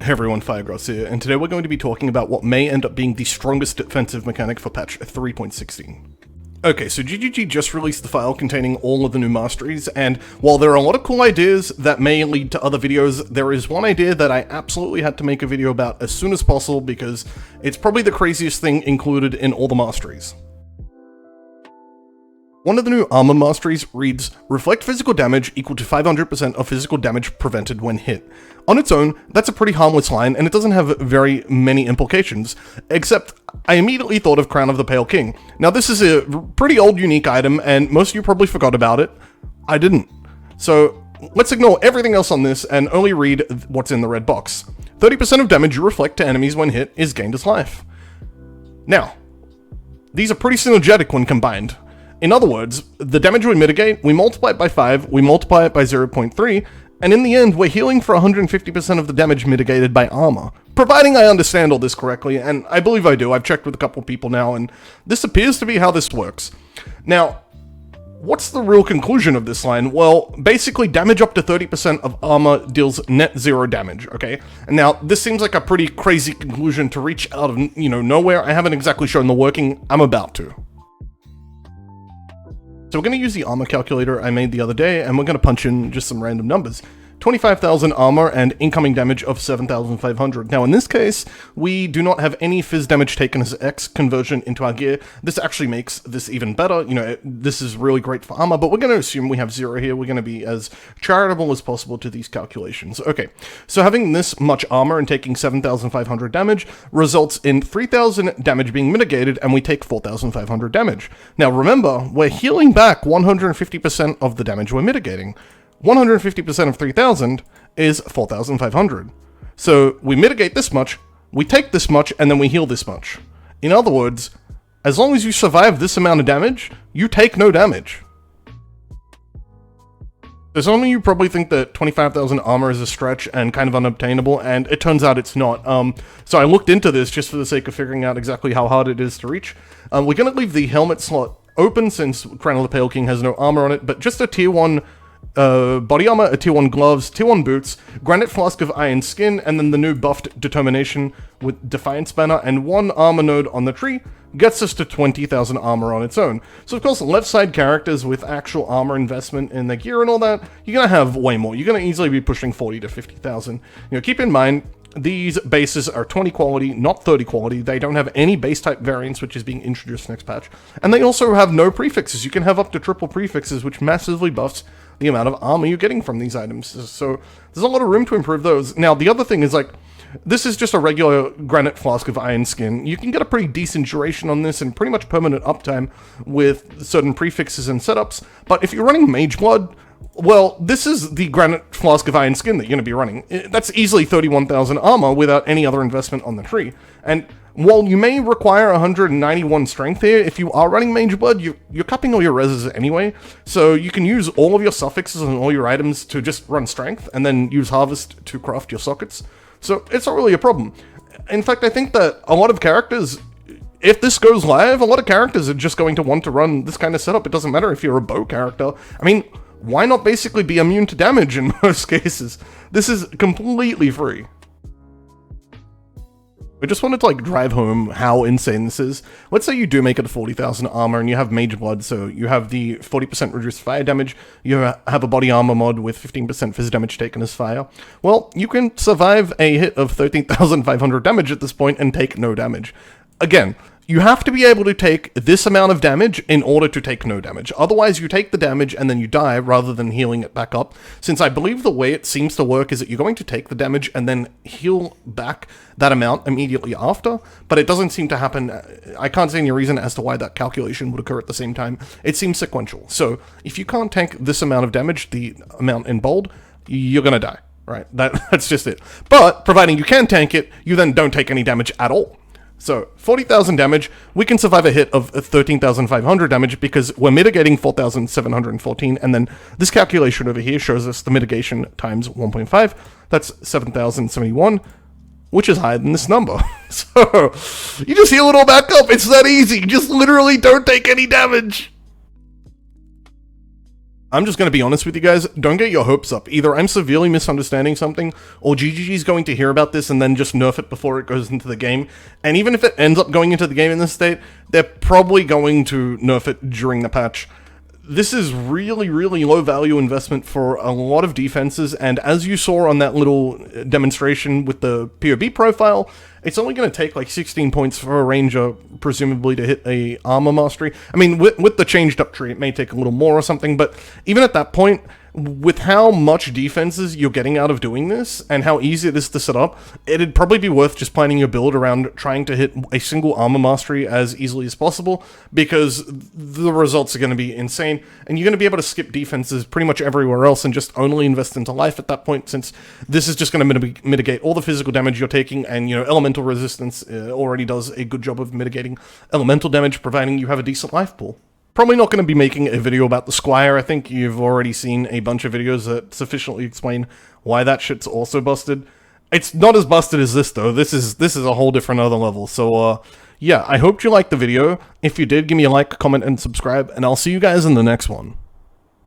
Hey everyone, Firegrass here, and today we're going to be talking about what may end up being the strongest defensive mechanic for patch 3.16. Okay, so GGG just released the file containing all of the new masteries, and while there are a lot of cool ideas that may lead to other videos, there is one idea that I absolutely had to make a video about as soon as possible because it's probably the craziest thing included in all the masteries. One of the new armor masteries reads, reflect physical damage equal to 500% of physical damage prevented when hit. On its own, that's a pretty harmless line, and it doesn't have very many implications, except I immediately thought of Crown of the Pale King. Now this is a pretty old unique item, and most of you probably forgot about it. I didn't. So let's ignore everything else on this and only read what's in the red box. 30% of damage you reflect to enemies when hit is gained as life. Now, these are pretty synergetic when combined. In other words, the damage we mitigate, we multiply it by 5, we multiply it by 0.3, and in the end, we're healing for 150% of the damage mitigated by armor. Providing I understand all this correctly, and I believe I do, I've checked with a couple people now, and this appears to be how this works. Now, what's the real conclusion of this line? Well, basically, damage up to 30% of armor deals net 0 damage, okay? And now, this seems like a pretty crazy conclusion to reach out of, nowhere. I haven't exactly shown the working. I'm about to. So we're going to use the armor calculator I made the other day, and we're going to punch in just some random numbers. 25,000 armor and incoming damage of 7,500. Now in this case, we do not have any phys damage taken as X conversion into our gear. This actually makes this even better. This is really great for armor, but we're going to assume we have 0 here. We're going to be as charitable as possible to these calculations. Okay, so having this much armor and taking 7,500 damage results in 3,000 damage being mitigated, and we take 4,500 damage. Now remember, we're healing back 150% of the damage we're mitigating. 150% of 3,000 is 4,500. So we mitigate this much, we take this much, and then we heal this much. In other words, as long as you survive this amount of damage, you take no damage. So some of you probably think that 25,000 armor is a stretch and kind of unobtainable, and it turns out it's not. So I looked into this just for the sake of figuring out exactly how hard it is to reach. We're going to leave the helmet slot open since Crown of the Pale King has no armor on it, but just a tier 1 body armor, a tier 1 gloves, tier 1 boots, granite flask of iron skin, and then the new buffed determination with defiance banner and 1 armor node on the tree gets us to 20,000 armor on its own. So of course, left side characters with actual armor investment in their gear and all that, you're gonna have way more. You're gonna easily be pushing 40 to 50,000. Keep in mind, these bases are 20 quality, not 30 quality. They don't have any base type variants, which is being introduced next patch. And they also have no prefixes. You can have up to triple prefixes, which massively buffs the amount of armor you're getting from these items. So there's a lot of room to improve those. Now, the other thing is, this is just a regular granite flask of iron skin. You can get a pretty decent duration on this and pretty much permanent uptime with certain prefixes and setups. But if you're running Mage Blood, well, this is the granite flask of iron skin that you're going to be running. That's easily 31,000 armor without any other investment on the tree. And while you may require 191 strength here, if you are running Mage Blood, you're cupping all your reses anyway, so you can use all of your suffixes and all your items to just run strength, and then use Harvest to craft your sockets. So it's not really a problem. In fact, I think that a lot of characters, if this goes live, a lot of characters are just going to want to run this kind of setup. It doesn't matter if you're a bow character. I mean, why not basically be immune to damage in most cases? This is completely free. I just wanted to drive home how insane this is. Let's say you do make it to 40,000 armor and you have Mage Blood, so you have the 40% reduced fire damage, you have a body armor mod with 15% phys damage taken as fire. Well, you can survive a hit of 13,500 damage at this point and take no damage. Again, you have to be able to take this amount of damage in order to take no damage. Otherwise, you take the damage and then you die rather than healing it back up. Since I believe the way it seems to work is that you're going to take the damage and then heal back that amount immediately after, but it doesn't seem to happen. I can't see any reason as to why that calculation would occur at the same time. It seems sequential. So if you can't tank this amount of damage, the amount in bold, you're going to die, right? That's just it. But providing you can tank it, you then don't take any damage at all. So, 40,000 damage, we can survive a hit of 13,500 damage because we're mitigating 4,714, and then this calculation over here shows us the mitigation times 1.5, that's 7,071, which is higher than this number. So, you just heal it all back up, it's that easy, just literally don't take any damage. I'm just going to be honest with you guys, don't get your hopes up. Either I'm severely misunderstanding something, or GGG's going to hear about this and then just nerf it before it goes into the game. And even if it ends up going into the game in this state, they're probably going to nerf it during the patch. This is really, really low value investment for a lot of defenses, and as you saw on that little demonstration with the POE profile, it's only going to take like 16 points for a ranger, presumably, to hit a armor mastery. I mean, with the changed up tree, it may take a little more or something, but even at that point, with how much defenses you're getting out of doing this, and how easy it is to set up, it'd probably be worth just planning your build around trying to hit a single armor mastery as easily as possible, because the results are going to be insane, and you're going to be able to skip defenses pretty much everywhere else and just only invest into life at that point, since this is just going to mitigate all the physical damage you're taking, and, you know, elemental resistance already does a good job of mitigating elemental damage, providing you have a decent life pool. Probably not going to be making a video about the Squire. I think you've already seen a bunch of videos that sufficiently explain why that shit's also busted. It's not as busted as this, though. This is a whole different other level. So, yeah, I hope you liked the video. If you did, give me a like, comment, and subscribe, and I'll see you guys in the next one.